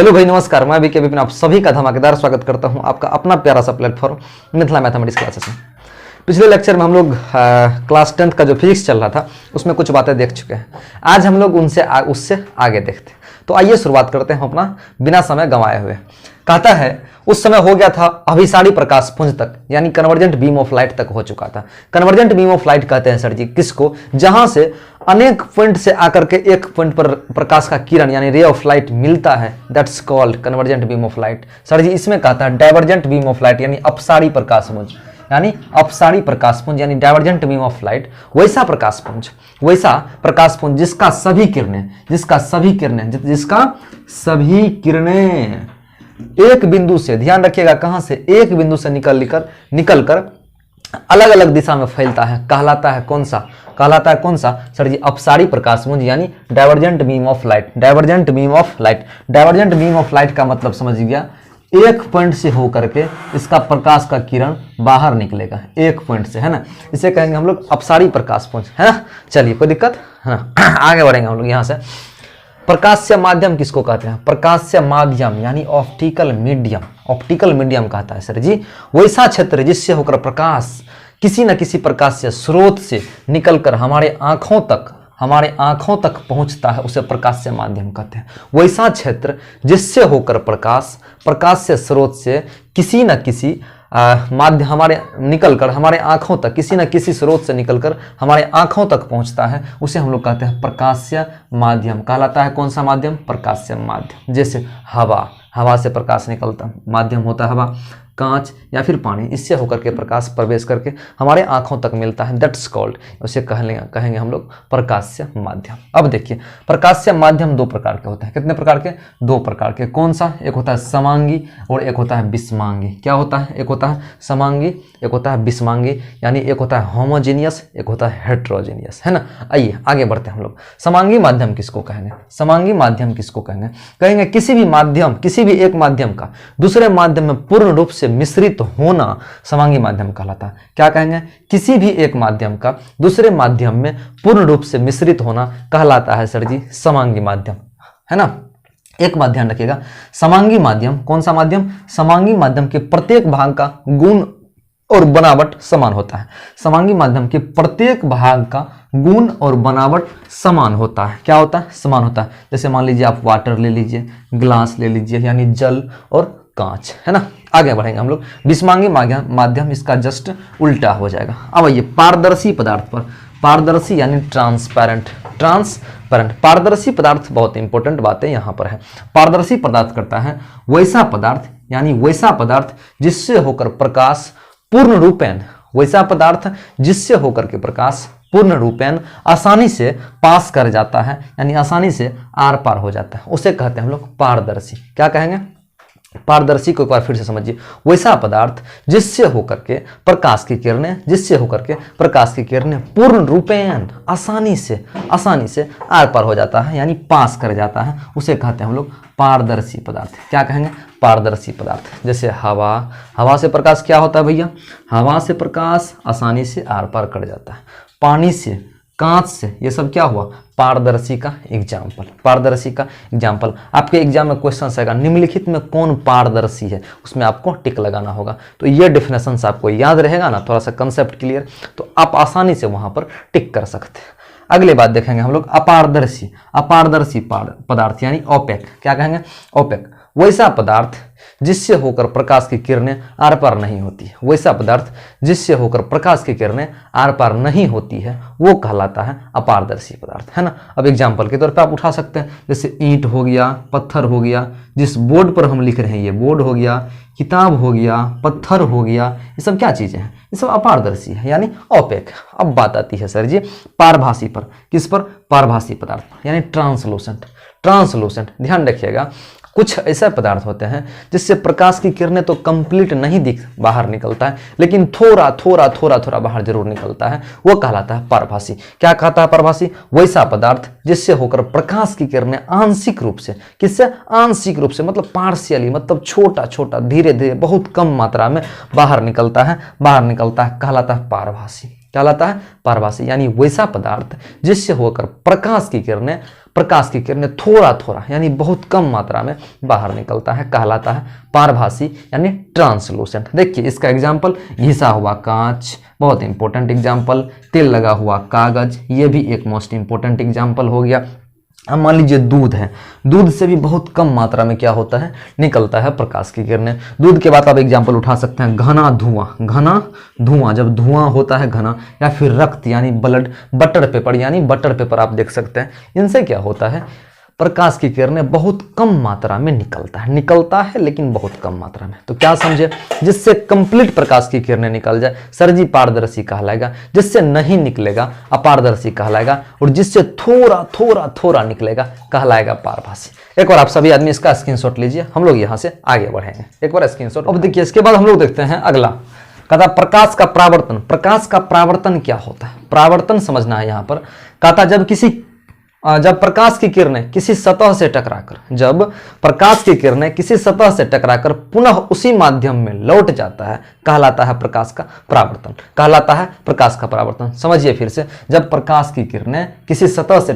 Hello भाई नमस्कार, मैं बीके विपिन आप सभी का धमाकेदार स्वागत करता हूं आपका अपना प्यारा सा प्लेटफॉर्म मिथिला मैथमेटिक्स क्लासेस में। पिछले लेक्चर में हम लोग क्लास 10th का जो फिजिक्स चल रहा था उसमें कुछ बातें देख चुके हैं। आज हम लोग उससे आगे देखते हैं। तो आइए शुरुआत करते हैं अपना बिना समय गंवाए हुए। कहता है उस समय हो गया था अभिसारी प्रकाश पुंज तक, यानी कन्वर्जेंट बीम ऑफ लाइट तक हो चुका था। कन्वर्जेंट बीम ऑफ लाइट कहते हैं सर जी किसको, जहां से अनेक पॉइंट से आकर के एक पॉइंट पर प्रकाश का किरण यानी रे ऑफ लाइट मिलता है, that's called convergent beam of light. Sir ji इसमें कहता है डाइवर्जेंट बीम ऑफ लाइट यानी अपसारी प्रकाश पुंज, यानी अपसारी प्रकाश पुंज यानी डाइवर्जेंट बीम ऑफ लाइट, वैसा प्रकाश पुंज जिसका सभी किरणें एक बिंदु से, ध्यान रखिएगा कहां से, एक बिंदु से निकलकर अलग अलग दिशा में फैलता है, कहलाता है कौन सा सर जी, अपसारी प्रकाश पुंज यानी divergent beam of light. Divergent beam of light का मतलब समझ गया, एक पॉइंट से होकर के इसका प्रकाश का किरण बाहर निकलेगा, एक पॉइंट से, है ना। इसे कहेंगे हम लोग अपसारी प्रकाश पुंज, है ना। चलिए कोई दिक्कत है ना, आगे बढ़ेंगे हम लोग यहां से। प्रकाश्य माध्यम किसको कहते हैं? प्रकाश्य माध्यम यानी ऑप्टिकल मीडियम कहता है सर जी वैसा क्षेत्र जिससे होकर प्रकाश किसी न किसी प्रकाश्य स्रोत से निकलकर हमारे आंखों तक पहुंचता है, उसे प्रकाश्य माध्यम कहते हैं। वैसा क्षेत्र जिससे होकर प्रकाश्य स्रोत से किसी न किसी हमारे आंखों तक, किसी न किसी स्रोत से निकलकर हमारे आंखों तक पहुंचता है, उसे हम लोग कहते हैं प्रकाश्य माध्यम। कहलाता है कौन सा माध्यम? प्रकाश्य माध्यम। जैसे हवा से प्रकाश निकलता, माध्यम होता है हवा, कांच या फिर पानी, इससे होकर के प्रकाश प्रवेश करके हमारे आंखों तक मिलता है, दैट्स कॉल्ड, उसे कहेंगे हम लोग प्रकाश्य माध्यम। अब देखिए प्रकाश्य माध्यम दो प्रकार के होते हैं। कितने प्रकार के? दो प्रकार के। कौन सा? एक होता है समांगी और एक होता है विषमांगी। क्या होता है? एक होता है समांगी, एक होता है विषमांगी, यानी एक होता है होमोजेनियस, एक होता है हेट्रोजेनियस, है ना। आइए आगे बढ़ते हैं हम लोग। समांगी माध्यम किसको कहेंगे? कहेंगे किसी भी एक माध्यम का दूसरे माध्यम में पूर्ण रूप से मिश्रित होना समांगी माध्यम कहलाता है। क्या कहेंगे? किसी भी एक माध्यम का दूसरे माध्यम में पूर्ण रूप से मिश्रित होना कहलाता है सर जी समांगी माध्यम, है ना। एक बात ध्यान रखिएगा, समांगी माध्यम कौन सा माध्यम? समांगी माध्यम के प्रत्येक भाग का गुण और बनावट समान होता है। समांगी माध्यम के प्रत्येक भाग का गुण और बनावट समान होता है। क्या होता है? समान होता है। जैसे मान लीजिए आप वाटर ले लीजिए, ग्लास ले लीजिए, यानी जल और कांच, है ना। आगे बढ़ेंगे हम लोग। विषमांगी माध्यम इसका जस्ट उल्टा हो जाएगा। अब आइए पारदर्शी पदार्थ पर। पारदर्शी यानी ट्रांसपेरेंट। पारदर्शी पदार्थ, बहुत इंपॉर्टेंट बातें यहां पर है। पारदर्शी पदार्थ करता है वैसा पदार्थ जिससे होकर प्रकाश पूर्ण रूपेण आसानी से पास कर जाता है, यानी आसानी से आर पार हो जाता है, उसे कहते हैं हम लोग पारदर्शी। क्या कहेंगे? पारदर्शी को एक बार फिर से समझिए, वैसा पदार्थ जिससे होकर के प्रकाश की किरणें पूर्ण रूपेण आसानी से आर पार हो जाता है, यानी पास कर जाता है, उसे कहते हैं हम लोग पारदर्शी पदार्थ। क्या कहेंगे? पारदर्शी पदार्थ। जैसे हवा से प्रकाश क्या होता है भैया? हवा से प्रकाश आसानी से आर पार कर जाता है। पानी से, कांच से, ये सब क्या हुआ? पारदर्शी का एग्जाम्पल। आपके एग्जाम में क्वेश्चन आएगा निम्नलिखित में कौन पारदर्शी है, उसमें आपको टिक लगाना होगा। तो ये डेफिनेशन आपको याद रहेगा ना, थोड़ा सा कंसेप्ट क्लियर, तो आप आसानी से वहां पर टिक कर सकते हैं। अगले बात देखेंगे हम लोग अपारदर्शी पदार्थ यानी ओपेक। क्या कहेंगे? ओपेक, वैसा पदार्थ जिससे होकर प्रकाश की किरणें आर पार नहीं होती है। वैसा पदार्थ जिससे होकर प्रकाश की किरणें आर पार नहीं होती है, वो कहलाता है अपारदर्शी पदार्थ, है ना। अब एग्जाम्पल के तौर पे आप उठा सकते हैं, जैसे ईंट हो गया, पत्थर हो गया, जिस बोर्ड पर हम लिख रहे हैं ये बोर्ड हो गया, किताब हो गया, पत्थर हो गया, ये सब क्या चीजें हैं? ये सब अपारदर्शी है, यानी ओपेक। अब बात आती है सर जी पारभासी पर। किस पर? पारभासी पदार्थ यानी ट्रांसलूसेंट। ध्यान रखिएगा, कुछ ऐसे पदार्थ होते हैं जिससे प्रकाश की किरणें तो कंप्लीट नहीं बाहर निकलता है, लेकिन थोड़ा बाहर जरूर निकलता है, वो कहलाता है पारभासी। क्या कहता है पारभासी? वैसा पदार्थ जिससे होकर प्रकाश की किरणें आंशिक रूप से, मतलब पार्शियली, मतलब छोटा धीरे बहुत कम मात्रा में बाहर निकलता है, कहलाता है पारभासी। कहलाता है पारभासी, यानी वैसा पदार्थ जिससे होकर प्रकाश की किरणें थोड़ा थोड़ा यानी बहुत कम मात्रा में बाहर निकलता है, कहलाता है पारभासी यानी ट्रांसलूसेंट। देखिए इसका एग्जाम्पल, घिसा हुआ कांच, बहुत इंपॉर्टेंट एग्जाम्पल, तेल लगा हुआ कागज, ये भी एक मोस्ट इंपॉर्टेंट एग्जाम्पल हो गया। अब मान लीजिए दूध है, दूध से भी बहुत कम मात्रा में क्या होता है, निकलता है प्रकाश की किरणें। दूध के बाद आप एग्जाम्पल उठा सकते हैं घना धुआं, जब धुआं होता है घना, या फिर रक्त यानी ब्लड, बटर पेपर आप देख सकते हैं। इनसे क्या होता है, प्रकाश की किरणें बहुत कम मात्रा में निकलता है लेकिन बहुत कम मात्रा में। तो क्या समझे, जिससे कंप्लीट प्रकाश की किरणें निकल जाए सर जी पारदर्शी कहलाएगा, जिससे नहीं निकलेगा अपारदर्शी कहलाएगा, और जिससे थोड़ा निकलेगा कहलाएगा पारभासी। एक बार आप सभी आदमी इसका स्क्रीनशॉट लीजिए, हम लोग यहाँ से आगे बढ़ेंगे। एक बार स्क्रीनशॉट। अब देखिए इसके बाद हम लोग देखते हैं अगला, कहता प्रकाश का प्रावर्तन। प्रकाश का प्रावर्तन क्या होता है, प्रावर्तन समझना है यहाँ पर। कहता जब प्रकाश की किरणें किसी सतह से टकराकर पुनः उसी माध्यम में लौट जाता है, कहलाता है प्रकाश का प्रावर्तन। समझिए फिर से, जब प्रकाश की किरणें किसी सतह से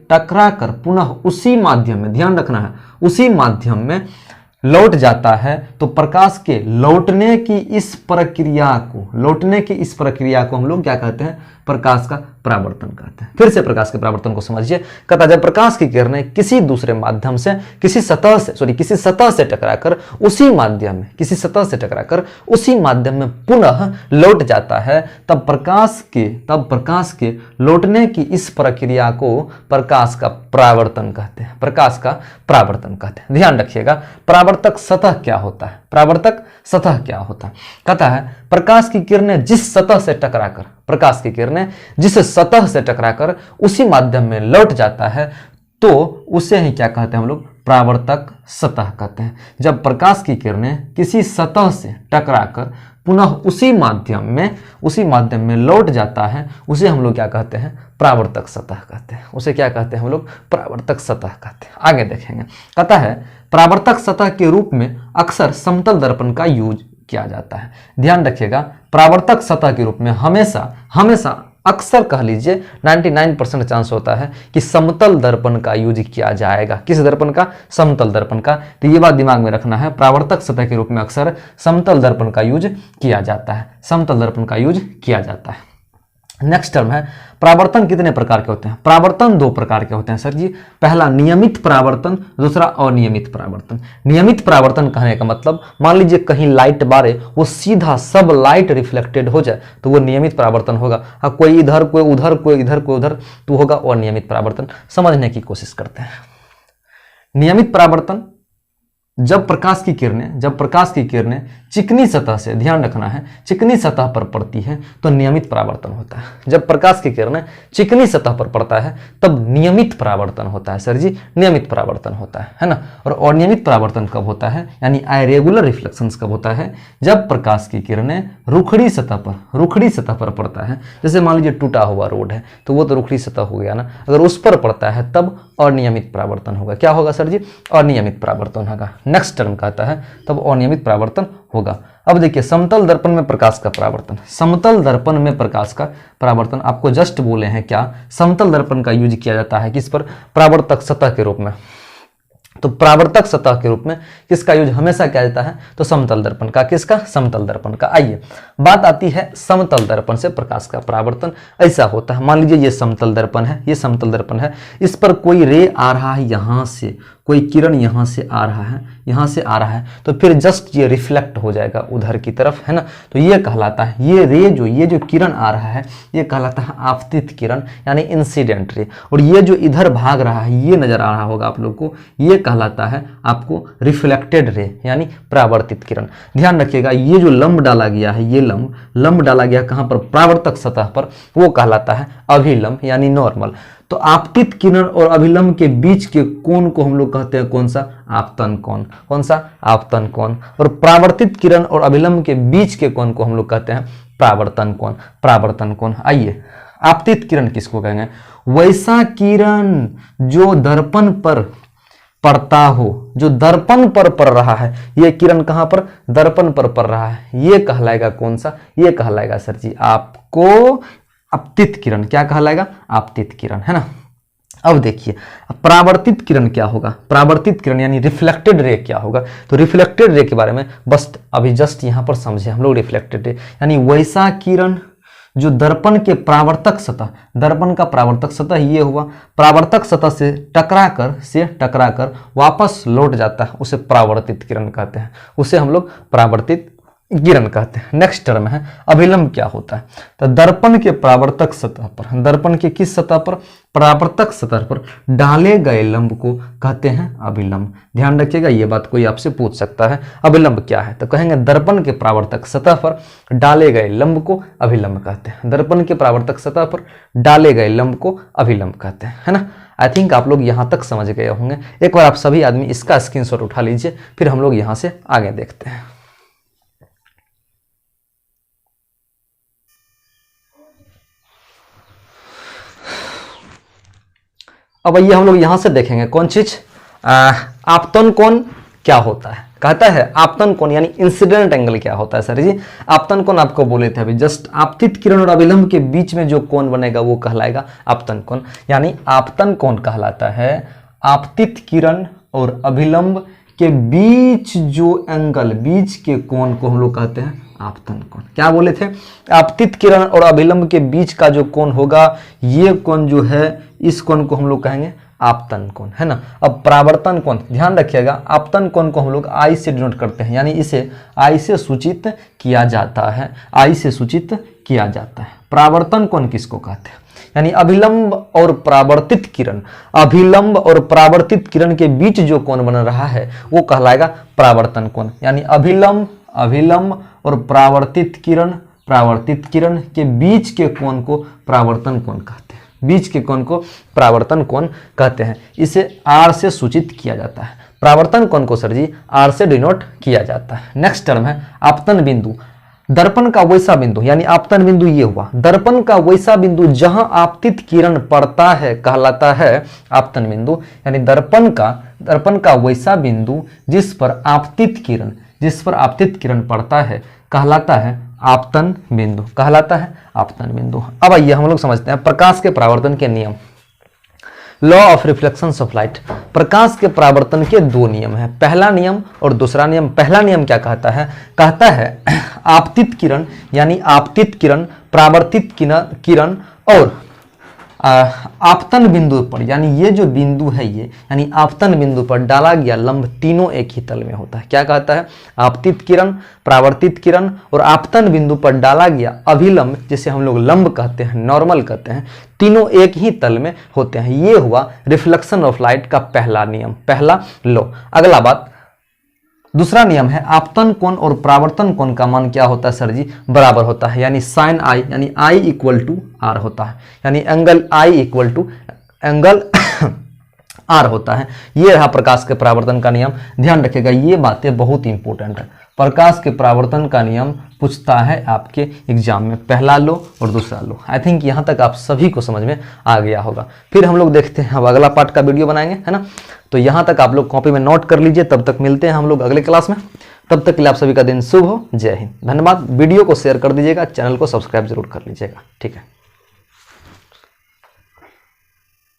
टकराकर पुनः उसी माध्यम में, ध्यान रखना है, उसी माध्यम में लौट जाता है, तो प्रकाश के लौटने की इस प्रक्रिया को हम लोग क्या कहते हैं, प्रकाश का प्रावर्तन कहते हैं। फिर से प्रकाश के प्रावर्तन को समझिए। कहता जब प्रकाश की किरणें किसी दूसरे माध्यम से किसी सतह से टकराकर उसी माध्यम में पुनः लौट जाता है, तब प्रकाश के लौटने की इस प्रक्रिया को प्रकाश का प्रावर्तन कहते हैं, ध्यान रखिएगा। प्रावर्तक सतह क्या होता है, कहता है प्रकाश की किरणें जिस सतह से टकराकर उसी माध्यम में लौट जाता है, तो उसे ही क्या कहते हैं हम लोग, प्रावर्तक सतह कहते हैं। जब प्रकाश की किरणें किसी सतह से टकराकर पुनः उसी माध्यम में लौट जाता है, उसे हम लोग क्या कहते हैं, प्रावर्तक सतह कहते हैं। उसे क्या कहते हैं हम लोग, प्रावर्तक सतह कहते हैं। आगे देखेंगे। कहता है प्रावर्तक सतह के रूप में अक्सर समतल दर्पण का यूज किया जाता है। ध्यान रखिएगा, प्रावर्तक सतह के रूप में हमेशा अक्सर कह लीजिए 99% चांस होता है कि समतल दर्पण का यूज किया जाएगा। किस दर्पण का, समतल दर्पण का। तो ये बात दिमाग में रखना है, प्रावर्तक सतह के रूप में अक्सर समतल दर्पण का यूज किया जाता है। नेक्स्ट टर्म है प्रावर्तन कितने प्रकार के होते हैं। प्रावर्तन दो प्रकार के होते हैं सर जी। पहला नियमित प्रावर्तन, दूसरा अनियमित प्रावर्तन। नियमित प्रावर्तन कहने का मतलब, मान लीजिए कहीं लाइट बारे, वो सीधा सब लाइट रिफ्लेक्टेड हो जाए तो वो नियमित प्रावर्तन होगा। कोई इधर, कोई उधर, कोई इधर, कोई उधर, तो होगा अनियमित प्रावर्तन। समझने की कोशिश करते हैं। नियमित प्रावर्तन, जब प्रकाश की किरणें चिकनी सतह से, ध्यान रखना है, चिकनी सतह पर पड़ती है तो नियमित प्रावर्तन होता है। जब प्रकाश की किरणें चिकनी सतह पर पड़ता है तब नियमित प्रावर्तन होता है सर जी, नियमित प्रावर्तन होता है ना। और अनियमित प्रावर्तन कब होता है, यानी इरेगुलर रिफ्लेक्शंस कब होता है, जब प्रकाश की किरणें रुखड़ी सतह पर पड़ता है। जैसे मान लीजिए टूटा हुआ रोड है तो वो तो रुखड़ी सतह हो गया ना, अगर उस पर पड़ता है तब अनियमित प्रावर्तन होगा। क्या होगा सर जी, अनियमित प्रावर्तन होगा। नेक्स्ट टर्म कहता है तब अनियमित प्रावर्तन होगा। अब देखिए समतल दर्पण में प्रकाश का प्रावर्तन। समतल दर्पण में प्रकाश का प्रावर्तन आपको जस्ट बोले हैं क्या, समतल दर्पण का यूज किया जाता है किस पर, प्रावर्तक सतह के रूप में। तो प्रावर्तक सतह के रूप में किसका यूज हमेशा किया जाता है, तो समतल दर्पण का। किसका, समतल दर्पण का। आइए बात आती है समतल दर्पण से प्रकाश का प्रावर्तन। ऐसा होता है, मान लीजिए ये समतल दर्पण है, इस पर कोई रे आ रहा है, यहाँ से कोई किरण यहाँ से आ रहा है, तो फिर जस्ट ये रिफ्लेक्ट हो जाएगा उधर की तरफ, है ना। तो ये कहलाता है, ये जो किरण आ रहा है ये कहलाता है आपतित किरण, यानी इंसिडेंट रे। और ये जो इधर भाग रहा है, ये नजर आ रहा होगा आप लोग को, ये कहलाता है आपको रिफ्लेक्टेड रे, यानी परावर्तित किरण। ध्यान रखिएगा, ये जो लंब डाला गया है, ये लंब डाला गया कहाँ पर, प्रावर्तक सतह पर, वो कहलाता है अभिलंब, यानी नॉर्मल। तो आपतित किरण और अभिलंब के बीच के कोण को हम लोग कहते हैं कौन सा, आपतन कोण। कौन सा, आपतन कोण। और परावर्तित किरण और अभिलंब के बीच के कोण को हम लोग कहते हैं प्रावर्तन कोण। आइए, आपतित किरण किसको कहेंगे, वैसा किरण जो दर्पण पर पड़ता हो, जो दर्पण पर पड़ रहा है, ये किरण कहां पर, दर्पण पर पड़ रहा है, ये कहलाएगा कौन सा, ये कहलाएगा सर जी आपको आपतित किरण। क्या कहलाएगा, आपतित किरण, है ना। अब देखिए परावर्तित किरण क्या होगा, परावर्तित किरण यानी रिफ्लेक्टेड रे क्या होगा। तो रिफ्लेक्टेड रे के बारे में बस अभी जस्ट यहां पर समझे हम लोग। रिफ्लेक्टेड रे यानी वैसा किरण जो दर्पण के परावर्तक सतह, दर्पण का परावर्तक सतह ये हुआ, परावर्तक सतह से टकराकर वापस लौट जाता है, उसे परावर्तित किरण कहते हैं, उसे हम लोग परावर्तित किरण कहते हैं। नेक्स्ट टर्म है अभिलंब। क्या होता है, तो दर्पण के परावर्तक सतह पर, दर्पण के किस सतह पर, परावर्तक सतह पर डाले गए लंब को कहते हैं अभिलंब। ध्यान रखिएगा, ये बात कोई आपसे पूछ सकता है अभिलंब क्या है, तो कहेंगे दर्पण के परावर्तक सतह पर डाले गए लंब को अभिलंब कहते हैं। दर्पण के परावर्तक सतह पर डाले गए लंब को अभिलंब कहते हैं, है ना। आई थिंक आप लोग यहां तक समझ गए होंगे। एक बार आप सभी आदमी इसका स्क्रीनशॉट उठा लीजिए, फिर हम लोग यहां से आगे देखते हैं। अब आइए हम लोग यहां से देखेंगे कौन चीज, आपतन कोण क्या होता है। कहता है आपतन कोण यानी इंसिडेंट एंगल क्या होता है सर जी। आपतन कोण आपको बोले थे अभी जस्ट, आपतित किरण और अभिलंब के बीच में जो कोण बनेगा वो कहलाएगा आपतन कोण। यानी आपतन कोण कहलाता है आपतित किरण और अभिलंब के बीच जो एंगल, बीच के कोण को हम लोग कहते हैं आपतन कोण। क्या बोले थे, आपतित किरण और अभिलंब के बीच का जो कोण होगा, ये कोण जो है इस कोण को हम लोग कहेंगे आपतन कोण, है ना। अब परावर्तन कोण, ध्यान रखिएगा, आपतन कोण को हम लोग आई से डिनोट करते हैं, यानी इसे आई से सूचित किया जाता है, आई से सूचित किया जाता है। परावर्तन कोण किसको कहते हैं, यानी अभिलंब और परावर्तित किरण, अभिलंब और परावर्तित किरण के बीच जो कोण बन रहा है वो कहलाएगा परावर्तन कोण। यानी अभिलंब और परावर्तित किरण के बीच के कोण को परावर्तन कोण कहते हैं, बीच के कोण को परावर्तन कोण कहते हैं। इसे आर से सूचित किया जाता है, परावर्तन कोण को सर जी आर से डिनोट किया जाता है। नेक्स्ट टर्म है आपतन बिंदु। दर्पण का वैसा बिंदु, यानी आपतन बिंदु ये हुआ, दर्पण का वैसा बिंदु जहां आपतित किरण पड़ता है कहलाता है आपतन बिंदु। यानी दर्पण का वैसा बिंदु जिस पर आपतित किरण पड़ता है कहलाता है आपतन बिंदु, कहलाता है आपतन बिंदु। अब आइए हम लोग समझते हैं प्रकाश के परावर्तन के नियम, law of reflection of light. प्रकाश के परावर्तन के दो नियम हैं, पहला नियम और दूसरा नियम। पहला नियम क्या कहता है आपतित किरण यानी आपतित किरण, परावर्तित किरण और आपतन बिंदु पर, यानी ये जो बिंदु है ये, यानी आपतन बिंदु पर डाला गया लंब तीनों एक ही तल में होता है। क्या कहता है, आपतित किरण, परावर्तित किरण और आपतन बिंदु पर डाला गया अभिलंब, जिसे हम लोग लंब कहते हैं, नॉर्मल कहते हैं, तीनों एक ही तल में होते हैं। ये हुआ रिफ्लेक्शन ऑफ लाइट का पहला नियम, पहला लॉ। अगला बात, दूसरा नियम है आपतन कोण और परावर्तन कोण का मान क्या होता है सर जी, बराबर होता है। यानी साइन आई, यानी आई इक्वल टू आर होता है, यानी angle I equal to angle R होता है। ये रहा प्रकाश के परावर्तन का नियम। ध्यान रखिएगा, ये बातें बहुत इंपॉर्टेंट है। प्रकाश के परावर्तन का नियम पूछता है आपके एग्जाम में, पहला लो और दूसरा लो। आई थिंक यहाँ तक आप सभी को समझ में आ गया होगा। फिर हम लोग देखते हैं, अब अगला पार्ट का वीडियो बनाएंगे, है ना। तो यहाँ तक आप लोग कॉपी में नोट कर लीजिए, तब तक मिलते हैं हम लोग अगले क्लास में। तब तक के लिए आप सभी का दिन शुभ हो। जय हिंद, धन्यवाद। वीडियो को शेयर कर दीजिएगा, चैनल को सब्सक्राइब जरूर कर लीजिएगा, ठीक है।